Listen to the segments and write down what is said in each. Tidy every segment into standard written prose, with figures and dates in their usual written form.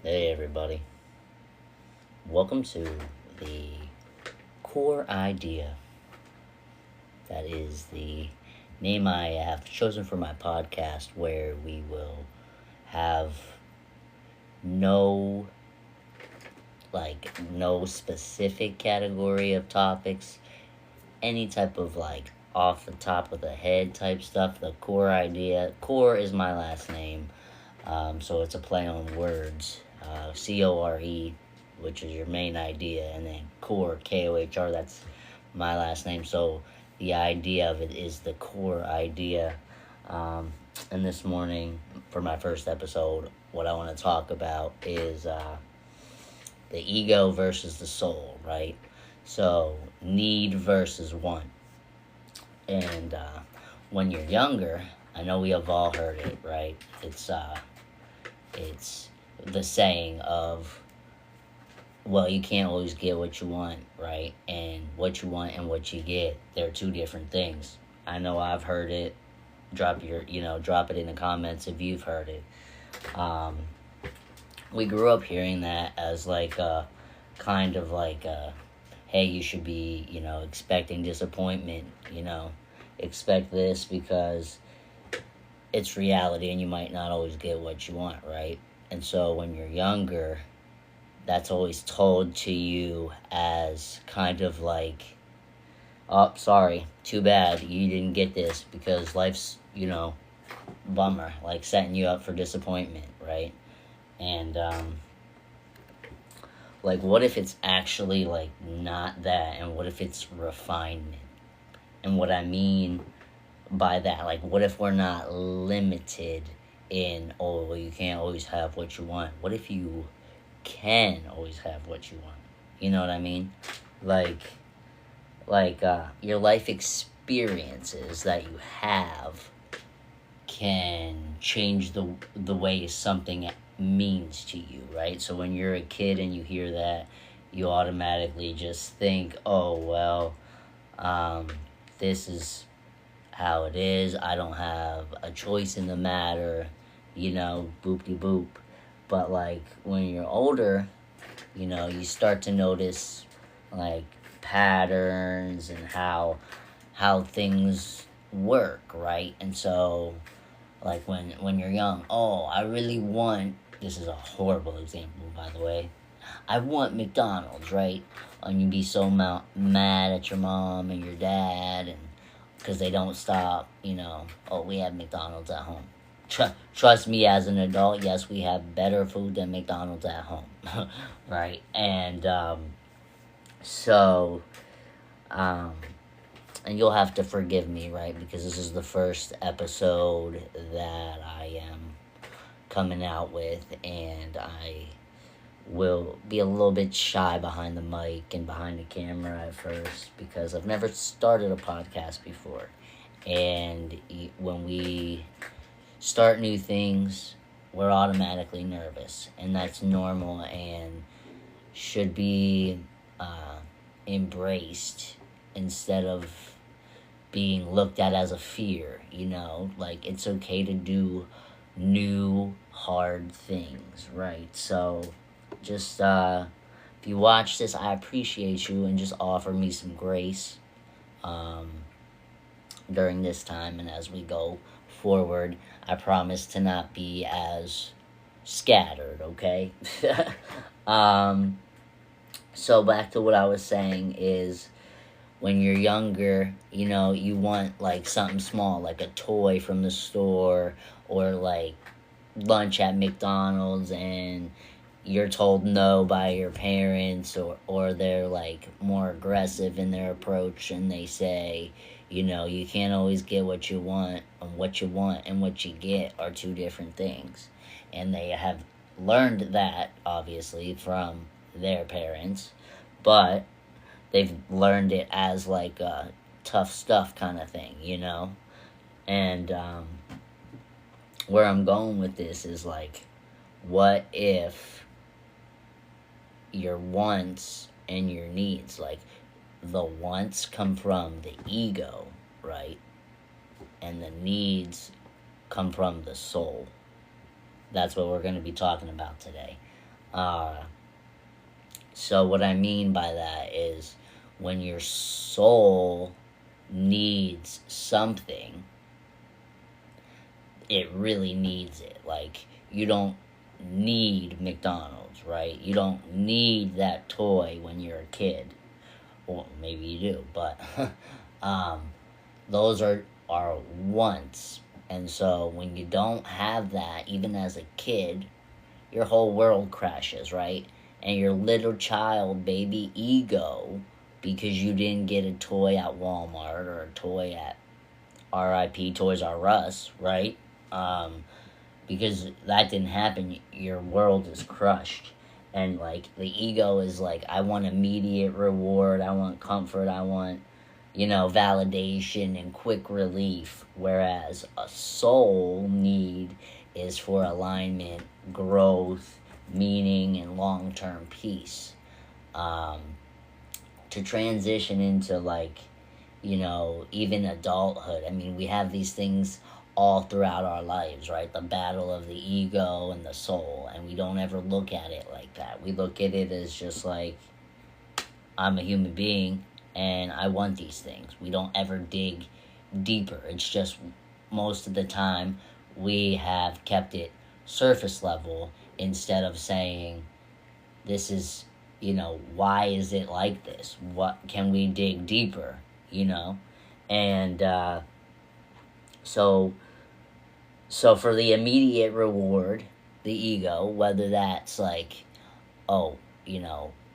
Hey everybody, welcome to the Kohr Idea. That is the name I have chosen for my podcast, where we will have no no specific category of topics, any type of off the top of the head type stuff. The Kohr Idea. Kohr is my last name, so it's a play on words. Core, which is your main idea, and then Kohr, Kohr, that's my last name. So the idea of it is the Kohr Idea. And this morning, for my first episode, what I want to talk about is the ego versus the soul, right? So need versus want. And when you're younger, I know we have all heard it, right? It's the saying of, well, you can't always get what you want, right? And what you want and what you get, they're two different things. I know I've heard it. Drop it in the comments if you've heard it. We grew up hearing that as kind of hey, you should be, expecting disappointment, expect this because it's reality and you might not always get what you want, right? And so when you're younger, that's always told to you as kind of oh, sorry, too bad you didn't get this, because life's, bummer, setting you up for disappointment, right? And what if it's actually not that, and what if it's refinement? And what I mean by that, what if we're not limited in, oh, well, you can't always have what you want? What if you can always have what you want? You know what I mean? Your life experiences that you have can change the way something means to you, right? So when you're a kid and you hear that, you automatically just think, oh, well, this is how it is. I don't have a choice in the matter, boop-de-boop. But when you're older, you start to notice patterns and how things work, right? And so when you're young, oh, I really want, this is a horrible example, by the way, I want McDonald's, right? And you'd be so mad at your mom and your dad, and because they don't stop, oh, we have McDonald's at home. Trust me, as an adult, yes, we have better food than McDonald's at home, right? And so, and you'll have to forgive me, right? Because this is the first episode that I am coming out with, and I will be a little bit shy behind the mic and behind the camera at first, because I've never started a podcast before. And when we start new things, we're automatically nervous, and that's normal and should be embraced instead of being looked at as a fear. It's okay to do new hard things, right? So just if you watch this, I appreciate you, and just offer me some grace during this time, and as we go forward, I promise to not be as scattered, okay? So back to what I was saying is, when you're younger, you want something small, like a toy from the store, or lunch at McDonald's, and you're told no by your parents, or they're more aggressive in their approach, and they say, you can't always get what you want, and what you want and what you get are two different things. And they have learned that, obviously, from their parents, but they've learned it as a tough stuff kind of thing, And where I'm going with this is what if your wants and your needs, the wants come from the ego, right? And the needs come from the soul. That's what we're going to be talking about today. Uh, so what I mean by that is when your soul needs something, it really needs it. Like, you don't need McDonald's, right? You don't need that toy when you're a kid. Well, maybe you do, but um, those are wants. And so when you don't have that, even as a kid, your whole world crashes, right? And your little child baby ego, because you didn't get a toy at Walmart or a toy at RIP Toys R Us, right? Um, because that didn't happen, your world is crushed. And like the ego is like, I want immediate reward, I want comfort, I want, validation and quick relief. Whereas a soul need is for alignment, growth, meaning, and long term peace. Um, to transition into like, even adulthood. I mean, we have these things all throughout our lives, right? The battle of the ego and the soul, and we don't ever look at it like that. We look at it as just like, I'm a human being and I want these things. We don't ever dig deeper. It's just most of the time we have kept it surface level instead of saying, this is, why is it like this? What can we dig deeper, And so for the immediate reward, the ego, whether that's like, oh,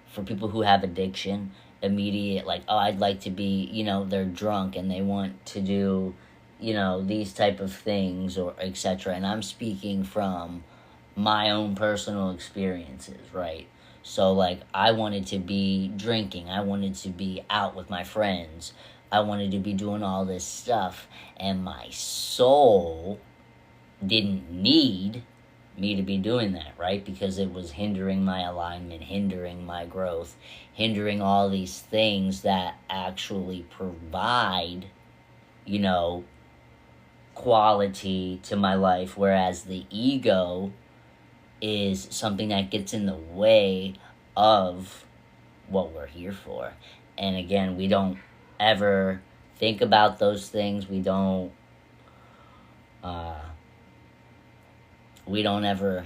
for people who have addiction, immediate, like, oh, I'd like to be, they're drunk and they want to do, these type of things, or etc. And I'm speaking from my own personal experiences, right? So, like, I wanted to be drinking. I wanted to be out with my friends. I wanted to be doing all this stuff. And my soul didn't need me to be doing that, right? Because it was hindering my alignment, hindering my growth, hindering all these things that actually provide, quality to my life. Whereas the ego is something that gets in the way of what we're here for. And again, we don't ever think about those things. We don't ever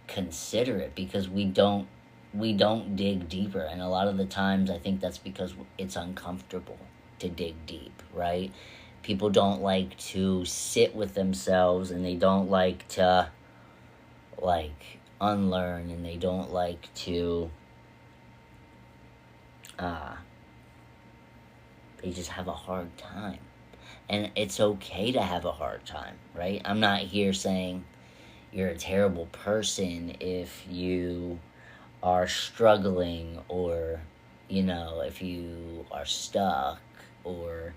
consider it because we don't dig deeper. And a lot of the times I think that's because it's uncomfortable to dig deep, right? People don't like to sit with themselves, and they don't like to unlearn, and they don't like to they just have a hard time. And it's okay to have a hard time, right? I'm not here saying you're a terrible person if you are struggling, or if you are stuck, or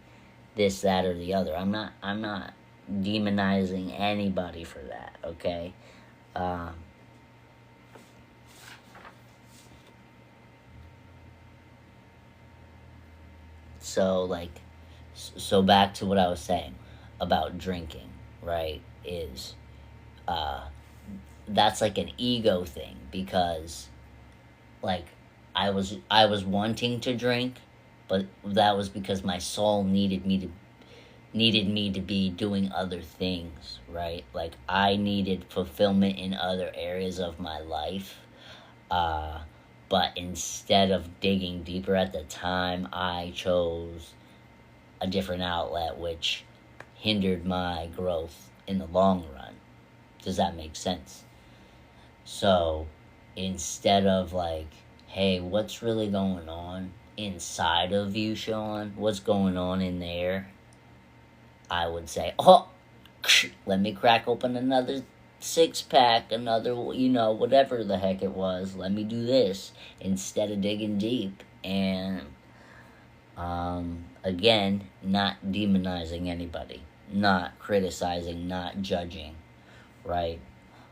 this, that, or the other. I'm not demonizing anybody for that, okay? So back to what I was saying about drinking, right? Is that's like an ego thing, because like I was wanting to drink, but that was because my soul needed me to be doing other things, right? Like, I needed fulfillment in other areas of my life. But instead of digging deeper at the time, I chose a different outlet, which hindered my growth in the long run. Does that make sense? So instead of like, hey, what's really going on inside of you, Sean? What's going on in there? I would say, oh, let me crack open another 6-pack, another, whatever the heck it was. Let me do this instead of digging deep. And again, not demonizing anybody, not criticizing, not judging, right?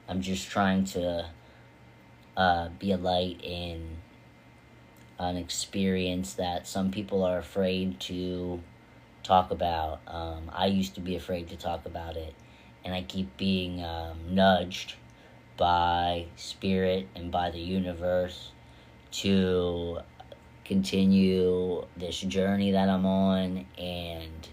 I'm just trying to be a light in an experience that some people are afraid to talk about. I used to be afraid to talk about it, and I keep being nudged by spirit and by the universe to continue this journey that I'm on, and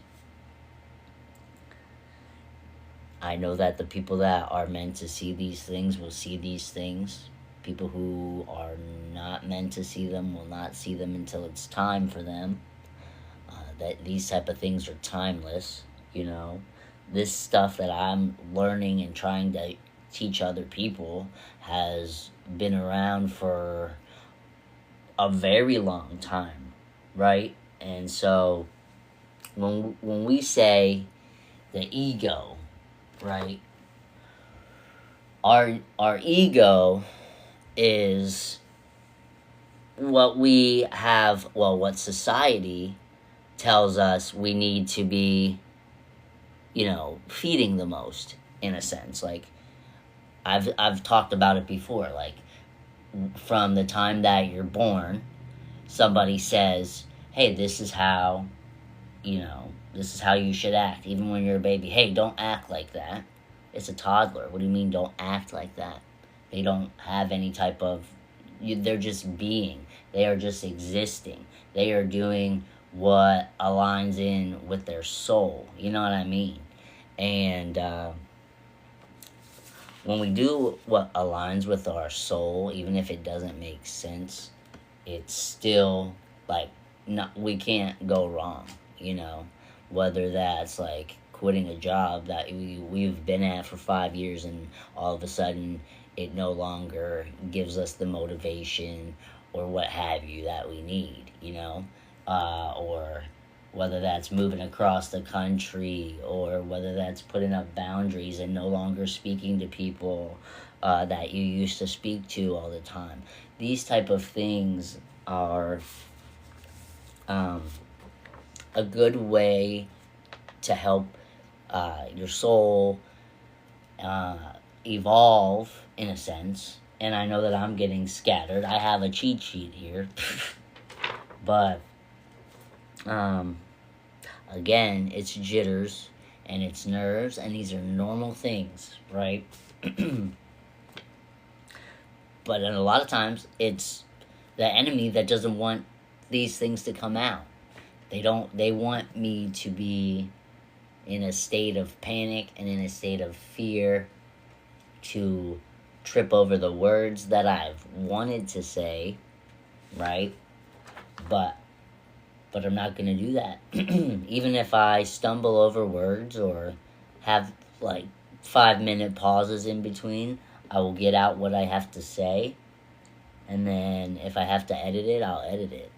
I know that the people that are meant to see these things will see these things. People who are not meant to see them will not see them until it's time for them. That these type of things are timeless, you know. This stuff that I'm learning and trying to teach other people has been around for a very long time, right? And so when we say the ego, right? Our ego is what we have, well, what society tells us we need to be, feeding the most, in a sense. Like, I've talked about it before. Like, from the time that you're born, somebody says, hey, this is how you should act. Even when you're a baby, hey, don't act like that. It's a toddler. What do you mean don't act like that? They don't have any type of, they're just being. They are just existing. They are doing what aligns in with their soul. You know what I mean? And when we do what aligns with our soul, even if it doesn't make sense, it's still like, we can't go wrong, whether that's like quitting a job that we've been at for 5 years, and all of a sudden it no longer gives us the motivation or what have you that we need, or whether that's moving across the country, or whether that's putting up boundaries and no longer speaking to people that you used to speak to all the time. These type of things are a good way to help your soul evolve, in a sense. And I know that I'm getting scattered. I have a cheat sheet here. But again, it's jitters and it's nerves, and these are normal things, right? But a lot of times it's the enemy that doesn't want these things to come out. They want me to be in a state of panic and in a state of fear, to trip over the words that I've wanted to say, right? But I'm not going to do that. Even if I stumble over words or have like 5-minute pauses in between, I will get out what I have to say. And then if I have to edit it, I'll edit it,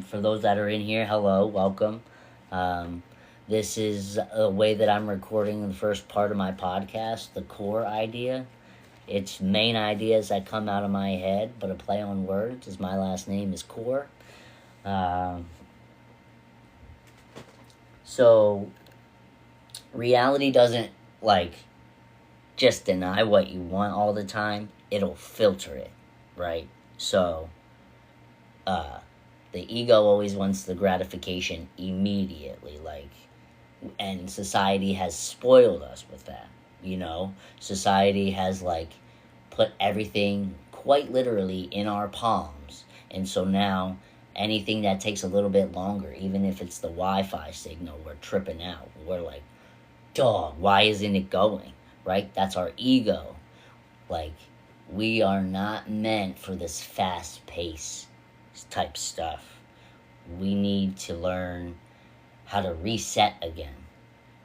For those that are in here, hello, welcome. This is a way that I'm recording the first part of my podcast, the Kohr Idea. Its main ideas that come out of my head, but a play on words, is my last name is Kohr. So reality doesn't just deny what you want all the time. It'll filter it, right? So the ego always wants the gratification immediately, and society has spoiled us with that. Society has put everything quite literally in our palms, and so now anything that takes a little bit longer, even if it's the Wi-Fi signal, we're tripping out. We're like, dog, why isn't it going? Right? That's our ego. We are not meant for this fast pace type stuff. We need to learn how to reset again,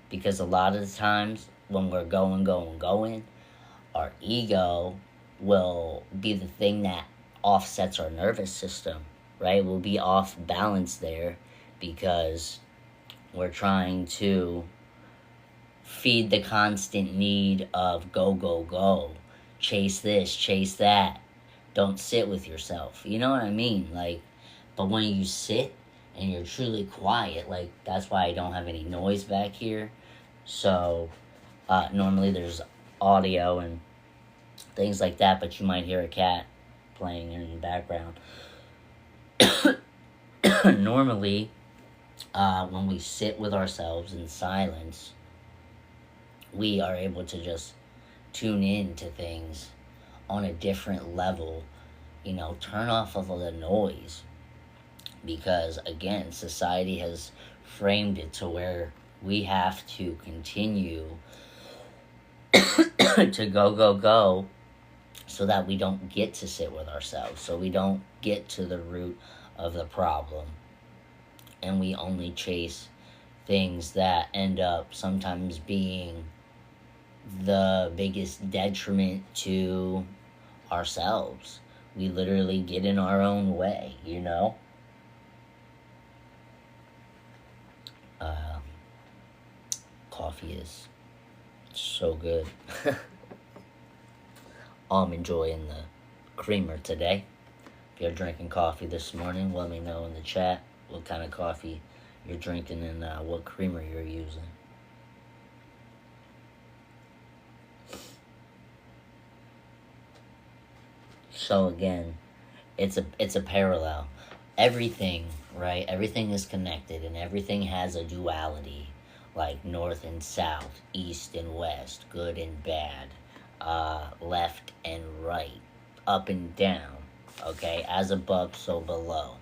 because a lot of the times when we're going, our ego will be the thing that offsets our nervous system, right? We'll be off balance there because we're trying to feed the constant need of go, chase this, chase that. Don't sit with yourself. You know what I mean? But when you sit and you're truly quiet, that's why I don't have any noise back here. So normally there's audio and things like that, but you might hear a cat playing in the background. Normally, when we sit with ourselves in silence, we are able to just tune in to things on a different level. Turn off of all the noise, because again, society has framed it to where we have to continue to go, go, go, so that we don't get to sit with ourselves, so we don't get to the root of the problem, and we only chase things that end up sometimes being the biggest detriment to ourselves. We literally get in our own way. Coffee is so good. I'm enjoying the creamer today. If you're drinking coffee this morning, let me know in the chat what kind of coffee you're drinking and what creamer you're using. So again, it's a parallel. Everything, right? Everything is connected, and everything has a duality, like north and south, east and west, good and bad, left and right, up and down. Okay, as above, so below.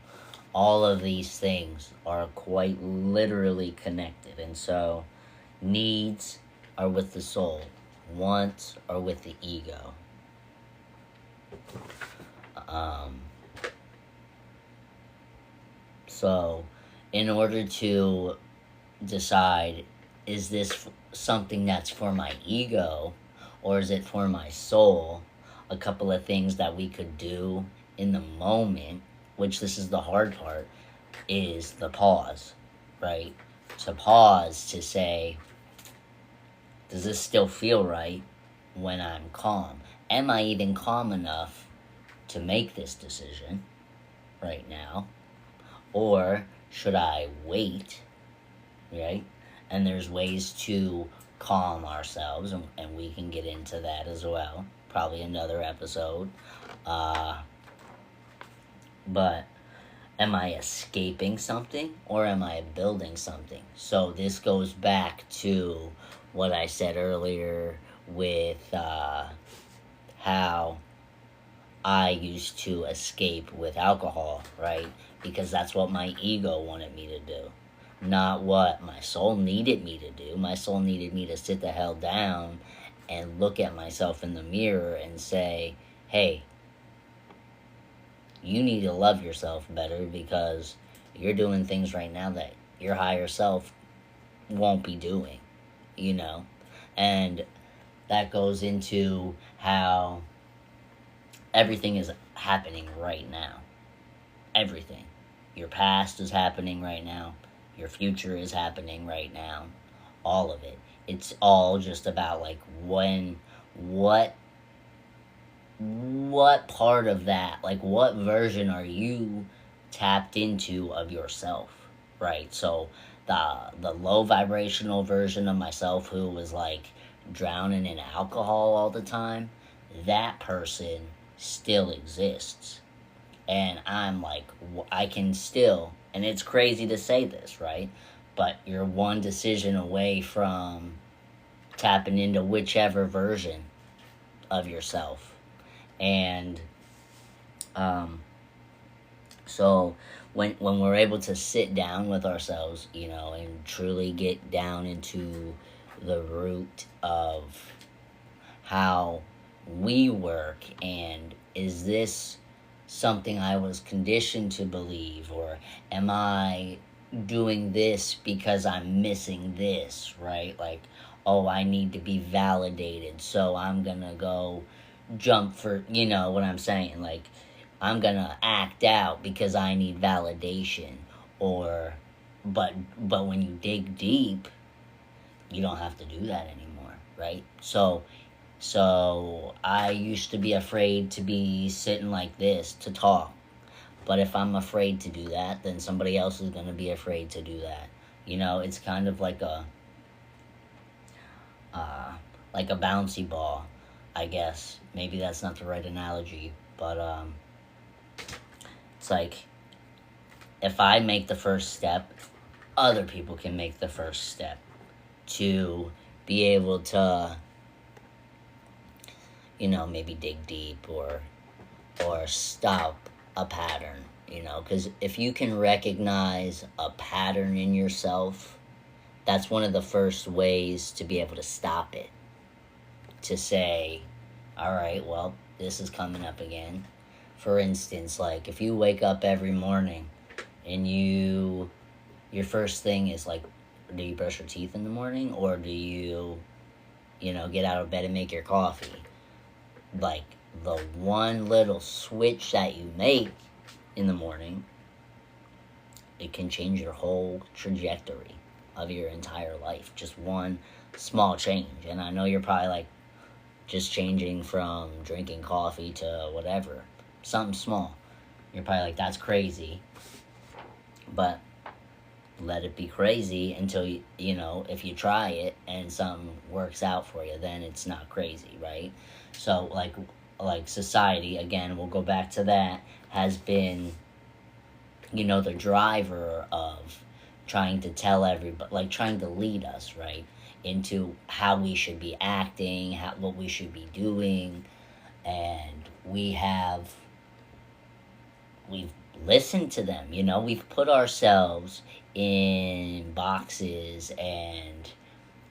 All of these things are quite literally connected, and so needs are with the soul, wants are with the ego. So, in order to decide, is this something that's for my ego or is it for my soul? A couple of things that we could do in the moment, which this is the hard part, is the pause, right? To pause to say, does this still feel right when I'm calm? Am I even calm enough to make this decision right now? Or should I wait, right? And there's ways to calm ourselves, and we can get into that as well. Probably another episode. But am I escaping something or am I building something? So this goes back to what I said earlier with how I used to escape with alcohol, right? Because that's what my ego wanted me to do, not what my soul needed me to do. My soul needed me to sit the hell down and look at myself in the mirror and say, hey, you need to love yourself better, because you're doing things right now that your higher self won't be doing, And that goes into how everything is happening right now. Everything. Your past is happening right now. Your future is happening right now. All of it. It's all just about what part of that, what version are you tapped into of yourself, right? So the low vibrational version of myself who was drowning in alcohol all the time, that person still exists. And I'm I can still, and it's crazy to say this, right? But you're one decision away from tapping into whichever version of yourself. And so when we're able to sit down with ourselves, and truly get down into the root of how we work, and is this something I was conditioned to believe, or am I doing this because I'm missing this, right? I need to be validated, so I'm gonna go jump for, what I'm saying, I'm gonna act out because I need validation. But when you dig deep, you don't have to do that anymore, right? So I used to be afraid to be sitting like this to talk. But if I'm afraid to do that, then somebody else is going to be afraid to do that. It's kind of like a bouncy ball, I guess. Maybe that's not the right analogy, but it's like if I make the first step, other people can make the first step to be able to maybe dig deep or stop a pattern, because if you can recognize a pattern in yourself, that's one of the first ways to be able to stop it. To say, all right, well, this is coming up again. For instance, like if you wake up every morning and your first thing is like, do you brush your teeth in the morning, or do you, get out of bed and make your coffee? Like the one little switch that you make in the morning, it can change your whole trajectory of your entire life. Just one small change. And I know you're probably like, just changing from drinking coffee to whatever, something small. You're probably like, that's crazy. But let it be crazy until if you try it and something works out for you, then it's not crazy, right? So like society, again, we'll go back to that, has been the driver of trying to tell everybody, like trying to lead us, right, into how we should be acting, what we should be doing. And we've listened to them. We've put ourselves in boxes and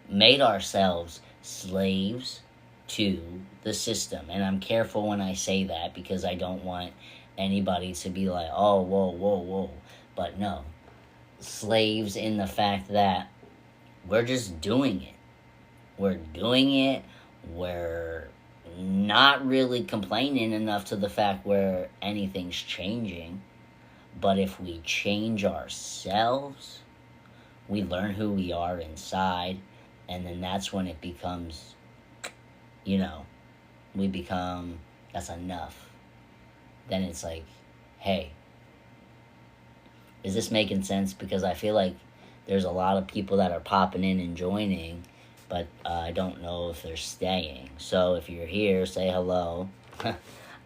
made ourselves slaves to the system. And I'm careful when I say that, because I don't want anybody to be like, oh, whoa, whoa, whoa. But no, slaves in the fact that we're just doing it. We're doing it. We're not really complaining enough to the fact where anything's changing. But if we change ourselves, we learn who we are inside, and then that's when it becomes, that's enough. Then it's like, hey, is this making sense? Because I feel like there's a lot of people that are popping in and joining, but I don't know if they're staying. So if you're here, say hello.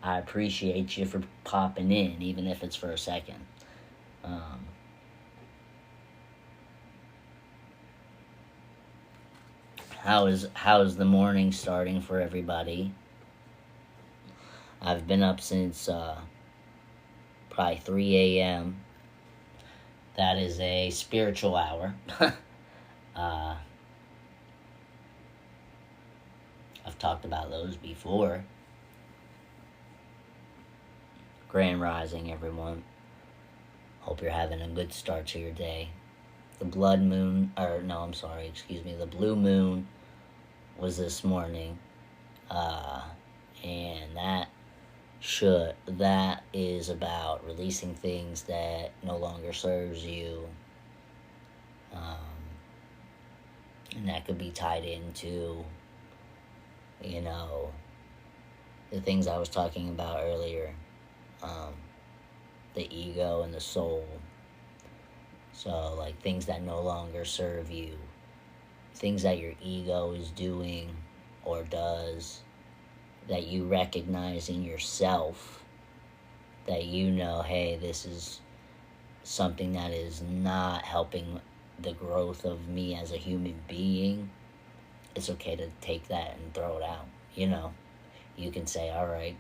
I appreciate you for popping in, even if it's for a second. How is the morning starting for everybody? I've been up since probably 3 a.m. That is a spiritual hour. I've talked about those before. Grand Rising, everyone. Hope you're having a good start to your day. The the blue moon was this morning. And that is about releasing things that no longer serves you. And that could be tied into, the things I was talking about earlier. The ego and the soul. So, like, things that no longer serve you. Things that your ego is doing or does, that you recognize in yourself, that hey, this is something that is not helping the growth of me as a human being. It's okay to take that and throw it out. You can say, all right,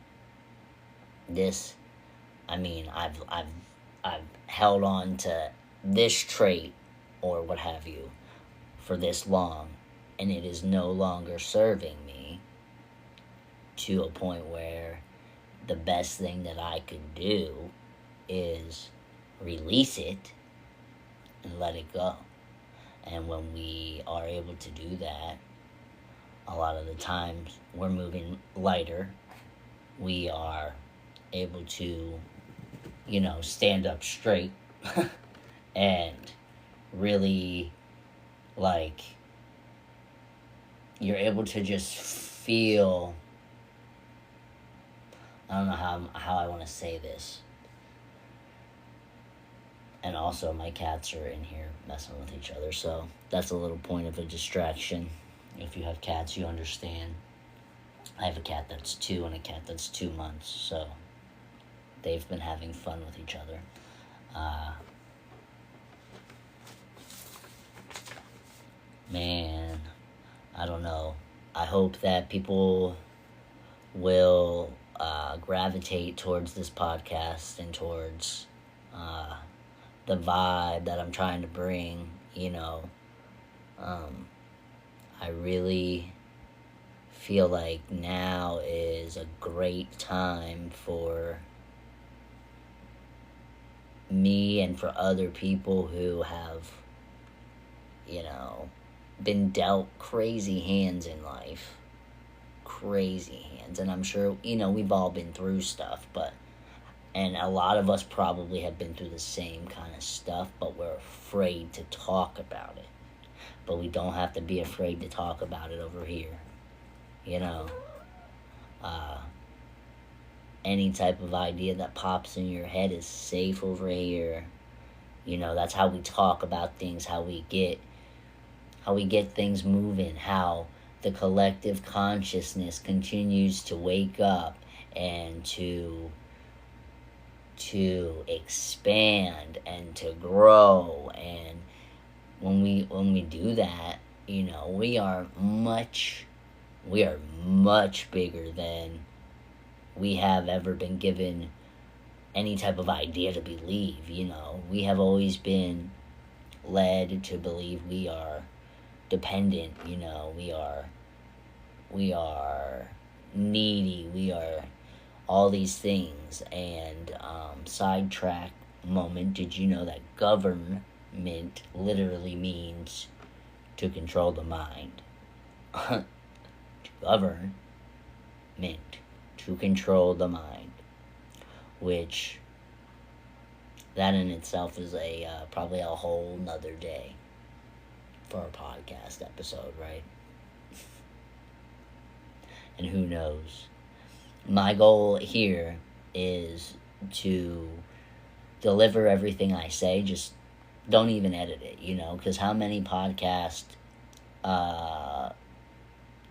I've held on to this trait or what have you for this long, and it is no longer serving me, to a point where the best thing that I could do is release it and let it go. And when we are able to do that, a lot of the times we're moving lighter. We are able to, stand up straight and really, like, you're able to just feel, I don't know how I want to say this. And also my cats are in here messing with each other, so that's a little point of a distraction. If you have cats, you understand. I have a cat that's 2 and a cat that's 2 months, so they've been having fun with each other. Man, I don't know. I hope that people will gravitate towards this podcast and towards the vibe that I'm trying to bring. I really feel like now is a great time for me and for other people who have, been dealt crazy hands in life. Crazy hands. And I'm sure, we've all been through stuff, and a lot of us probably have been through the same kind of stuff, but we're afraid to talk about it. But we don't have to be afraid to talk about it over here. Uh, any type of idea that pops in your head is safe over here. That's how we talk about things, how we get things moving, how the collective consciousness continues to wake up and to expand and to grow. And when we do that, we are much bigger than we have ever been given any type of idea to believe. We have always been led to believe we are dependent. We are needy. We are all these things. And sidetrack moment, did you know that government literally means to control the mind? To govern meant to control the mind, which that in itself is probably a whole nother day for a podcast episode, right? And who knows? My goal here is to deliver everything I say. Just don't even edit it, because how many podcast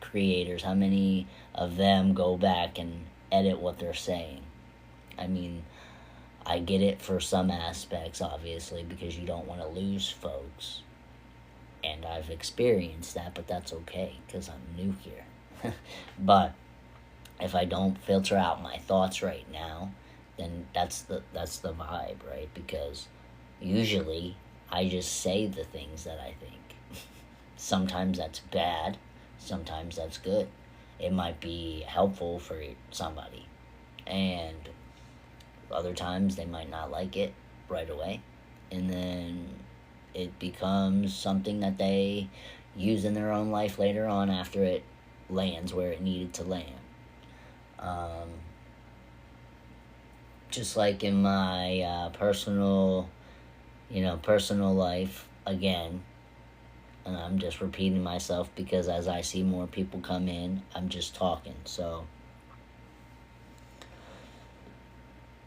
creators, how many of them go back and edit what they're saying? I mean, I get it for some aspects, obviously, because you don't want to lose folks. And I've experienced that, but that's okay, because I'm new here. But if I don't filter out my thoughts right now, then that's the vibe, right? Because usually I just say the things that I think. Sometimes that's bad, sometimes that's good. It might be helpful for somebody, and other times they might not like it right away, and then it becomes something that they use in their own life later on after it lands where it needed to land. Just like in my personal life, again, and I'm just repeating myself because as I see more people come in, I'm just talking. So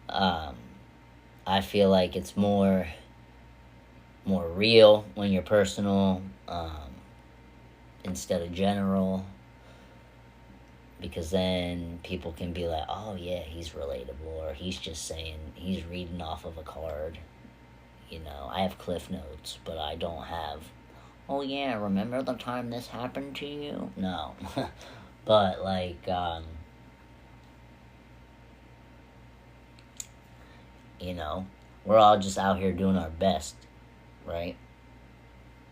I feel like it's more real when you're personal, instead of general, because then people can be like, oh yeah, he's relatable, or he's just saying, he's reading off of a card. I have cliff notes, but I don't have, oh yeah, remember the time this happened to you? No. But we're all just out here doing our best, right?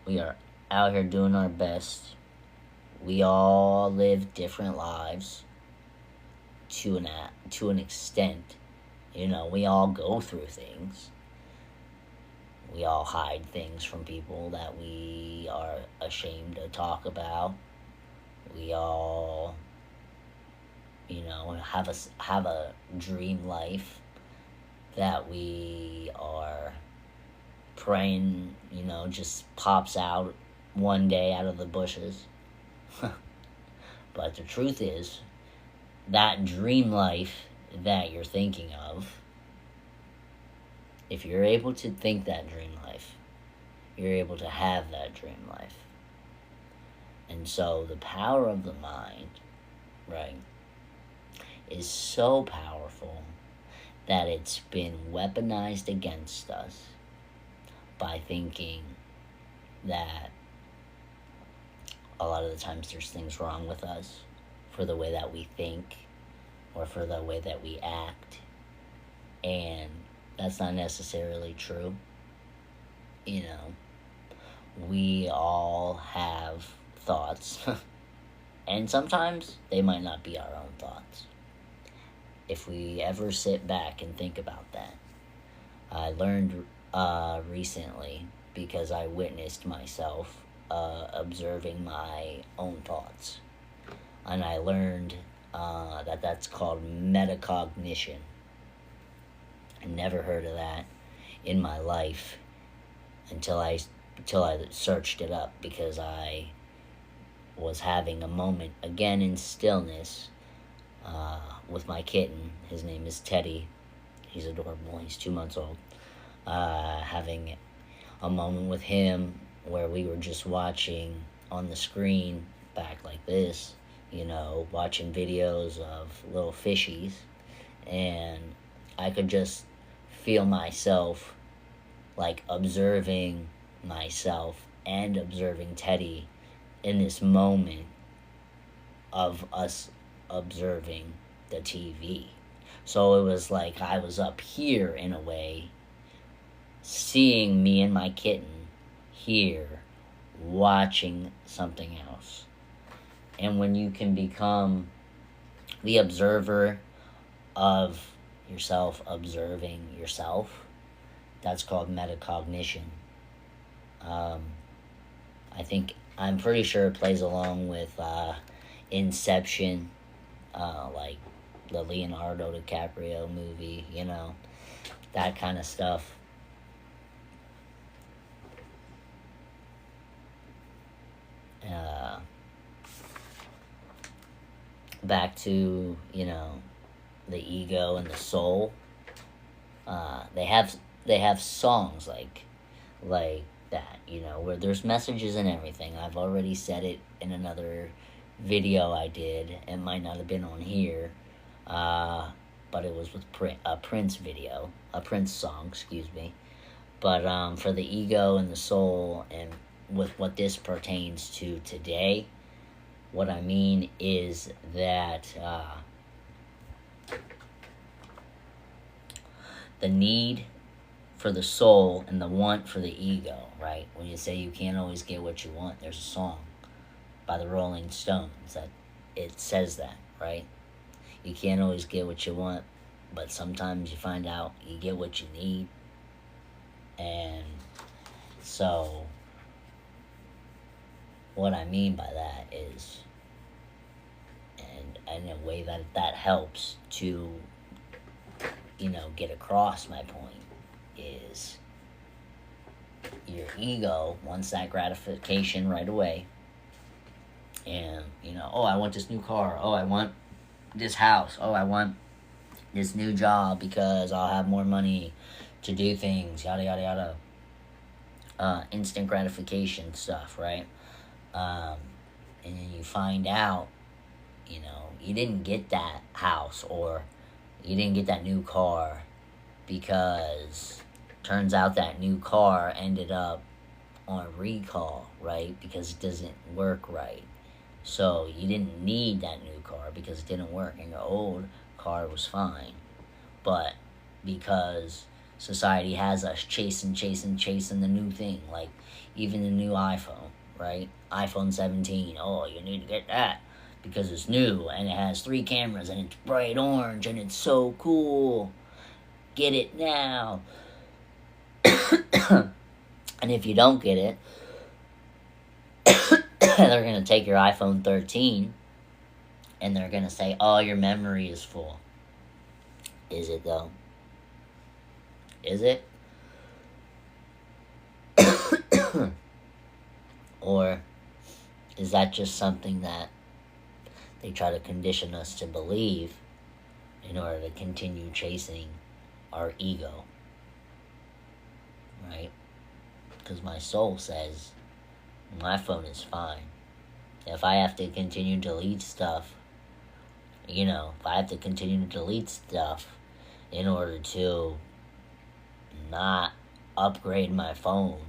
We are out here doing our best. We all live different lives to an extent. We all go through things. We all hide things from people that we are ashamed to talk about. We all, have a dream life that we are praying, just pops out one day out of the bushes. But the truth is, that dream life that you're thinking of, if you're able to think that dream life, you're able to have that dream life. And so the power of the mind, right, is so powerful that it's been weaponized against us by thinking that a lot of the times there's things wrong with us for the way that we think, or for the way that we act. And that's not necessarily true. You know, we all have thoughts, and sometimes they might not be our own thoughts. If we ever sit back and think about that, I learned recently, because I witnessed myself observing my own thoughts. And I learned that that's called metacognition. I never heard of that in my life until I searched it up, because I was having a moment again in stillness with my kitten. His name is Teddy. He's adorable. He's 2 months old. Having a moment with him where we were just watching on the screen back like this, watching videos of little fishies, and I could just feel myself like observing myself and observing Teddy in this moment of us observing the TV. So it was like I was up here in a way, seeing me and my kitten here, watching something else. And when you can become the observer of yourself observing yourself, that's called metacognition. I'm pretty sure it plays along with Inception, like the Leonardo DiCaprio movie, that kind of stuff. Back to, the ego and the soul. They have songs like that, where there's messages and everything. I've already said it in another video I did. It might not have been on here, but it was with a Prince video, a Prince song, excuse me. But for the ego and the soul, and with what this pertains to today, what I mean is that the need for the soul and the want for the ego, right? When you say you can't always get what you want, there's a song by the Rolling Stones that it says that, right? You can't always get what you want, but sometimes you find out you get what you need. And so what I mean by that is, and in a way that helps to, get across my point, is your ego wants that gratification right away. And, oh, I want this new car. Oh, I want this house. Oh, I want this new job because I'll have more money to do things, yada, yada, yada. Instant gratification stuff, right? And then you find out, you didn't get that house or you didn't get that new car because turns out that new car ended up on recall, right? Because it doesn't work right. So you didn't need that new car because it didn't work, and your old car was fine. But because society has us chasing the new thing, like even the new iPhone, right? iPhone 17, oh, you need to get that because it's new and it has 3 cameras and it's bright orange and it's so cool. Get it now. And if you don't get it, they're going to take your iPhone 13 and they're going to say, oh, your memory is full. Is it though? Is it? Or is that just something that they try to condition us to believe in order to continue chasing our ego? Right? Because my soul says my phone is fine. If I have to continue to delete stuff, if I have to continue to delete stuff in order to not upgrade my phone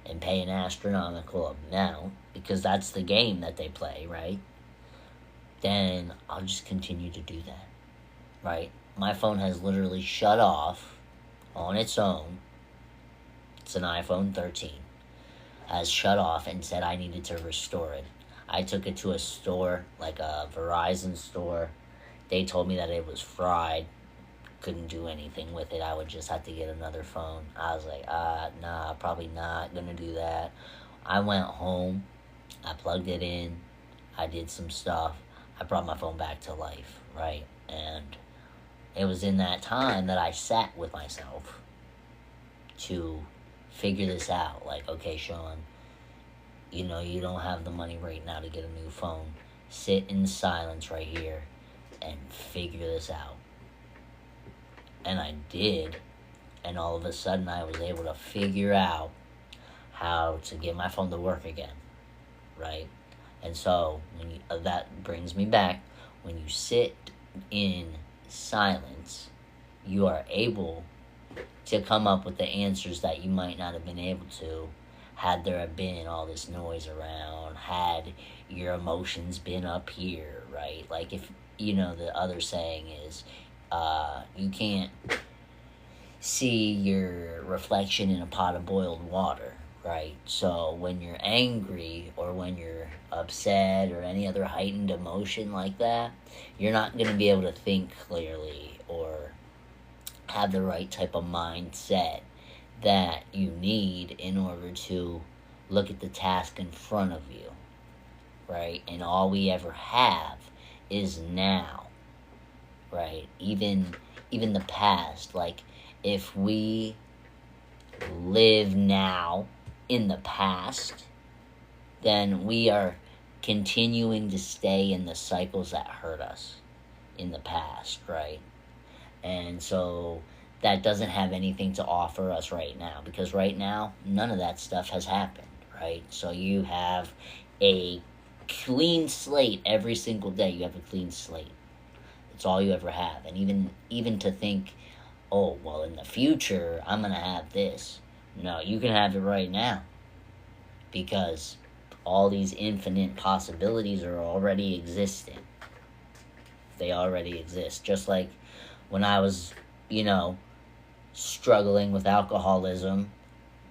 and pay an astronomical amount, because that's the game that they play, right? Then I'll just continue to do that. right? My phone has literally shut off on its own. It's an iPhone 13. Has shut off and said I needed to restore it. I took it to a store, like a Verizon store. They told me that it was fried. Couldn't do anything with it. I would just have to get another phone. I was like, nah, probably not gonna do that. I went home. I plugged it in. I did some stuff. I brought my phone back to life, right? And it was in that time that I sat with myself to figure this out. Like, okay, Sean, you don't have the money right now to get a new phone. Sit in silence right here and figure this out. And I did. And all of a sudden I was able to figure out how to get my phone to work again, right? And so that brings me back. When you sit in silence, you are able to come up with the answers that you might not have been able to had there have been all this noise around, had your emotions been up here, right? Like, if, the other saying is, you can't see your reflection in a pot of boiled water, right? So when you're angry or when you're upset or any other heightened emotion like that, you're not going to be able to think clearly or have the right type of mindset that you need in order to look at the task in front of you, right? And all we ever have is now, right? Even the past. Like, if we live now in the past, then we are continuing to stay in the cycles that hurt us in the past, right? And so that doesn't have anything to offer us right now, because right now none of that stuff has happened, right? So you have a clean slate every single day. You have a clean slate. It's all you ever have. And even to think, oh, well, in the future I'm gonna have this. No, you can have it right now, because all these infinite possibilities are already existing. They already exist. Just like when I was, struggling with alcoholism,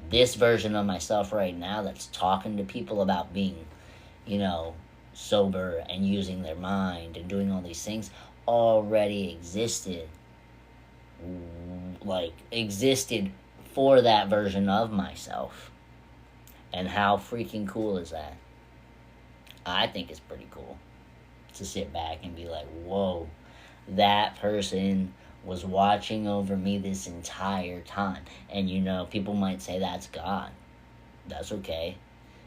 this version of myself right now that's talking to people about being, sober and using their mind and doing all these things already existed. Existed for that version of myself. And how freaking cool is that? I think it's pretty cool to sit back and be like, whoa, that person was watching over me this entire time. And people might say that's God. That's okay.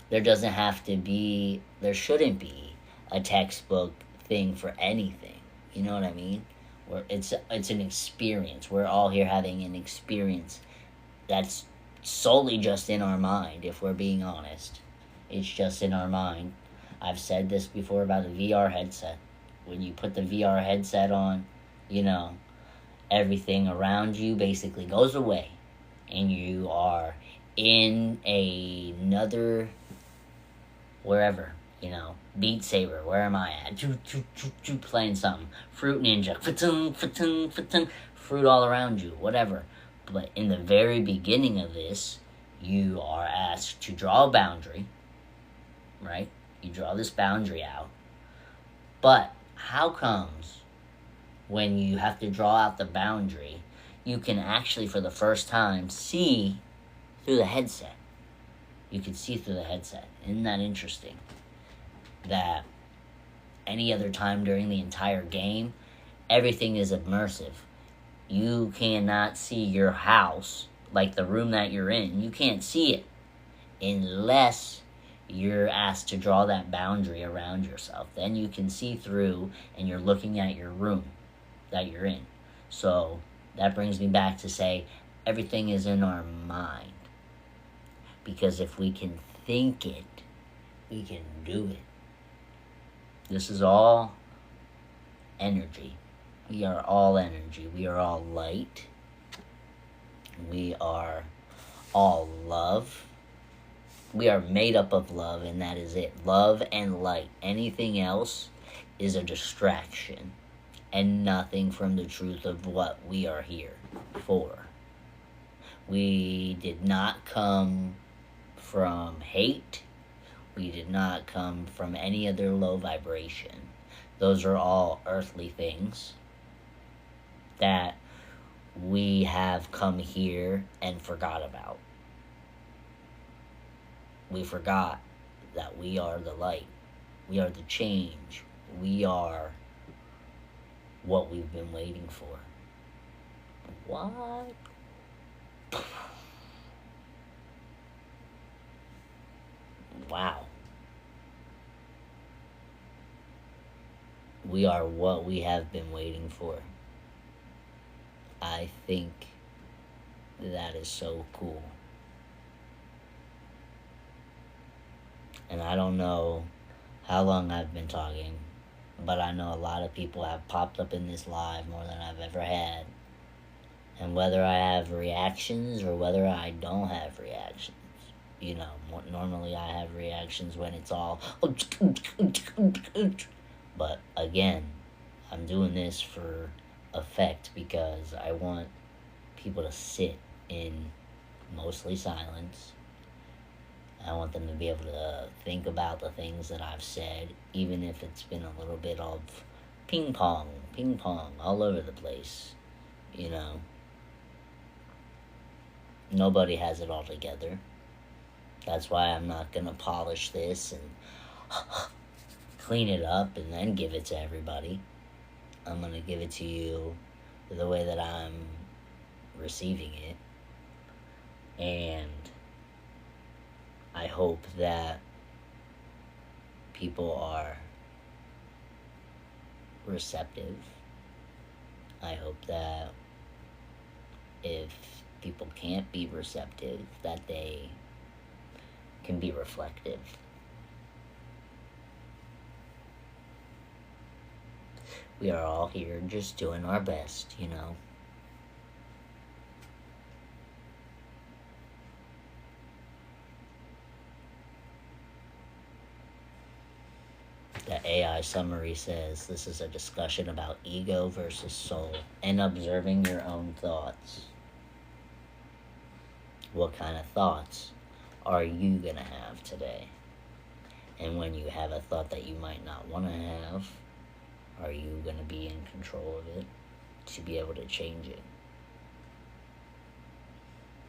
There shouldn't be a textbook thing for anything. You know what I mean? Where it's an experience. We're all here having an experience that's solely just in our mind, if we're being honest. It's just in our mind. I've said this before about a VR headset. When you put the VR headset on, everything around you basically goes away. And you are in another, wherever, Beat Saber, where am I at? Playing something. Fruit Ninja. Fruit all around you, whatever. But in the very beginning of this, you are asked to draw a boundary, right? You draw this boundary out. But how comes when you have to draw out the boundary, you can actually, for the first time, see through the headset? You can see through the headset. Isn't that interesting? That any other time during the entire game, everything is immersive. You cannot see your house, like the room that you're in. You can't see it unless you're asked to draw that boundary around yourself. Then you can see through, and you're looking at your room that you're in. So that brings me back to say, everything is in our mind. Because if we can think it, we can do it. This is all energy. We are all energy. We are all light. We are all love. We are made up of love, and that is it. Love and light. Anything else is a distraction. and nothing from the truth of what we are here for. We did not come from hate. We did not come from any other low vibration. Those are all earthly things that we have come here and forgot about. We forgot that we are the light. We are the change. We are what we've been waiting for. What? Wow. We are what we have been waiting for. I think that is so cool. And I don't know how long I've been talking, but I know a lot of people have popped up in this live more than I've ever had. And whether I have reactions or whether I don't have reactions, normally I have reactions when it's all, but again, I'm doing this for effect because I want people to sit in mostly silence. I want them to be able to think about the things that I've said, even if it's been a little bit of ping pong, all over the place, Nobody has it all together. That's why I'm not going to polish this and clean it up and then give it to everybody. I'm going to give it to you the way that I'm receiving it. And I hope that people are receptive. I hope that if people can't be receptive, that they can be reflective. We are all here just doing our best, The AI summary says this is a discussion about ego versus soul and observing your own thoughts. What kind of thoughts are you going to have today? And when you have a thought that you might not want to have, are you going to be in control of it to be able to change it?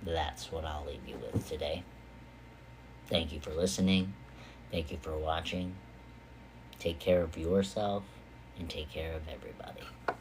That's what I'll leave you with today. Thank you for listening. Thank you for watching. Take care of yourself and take care of everybody.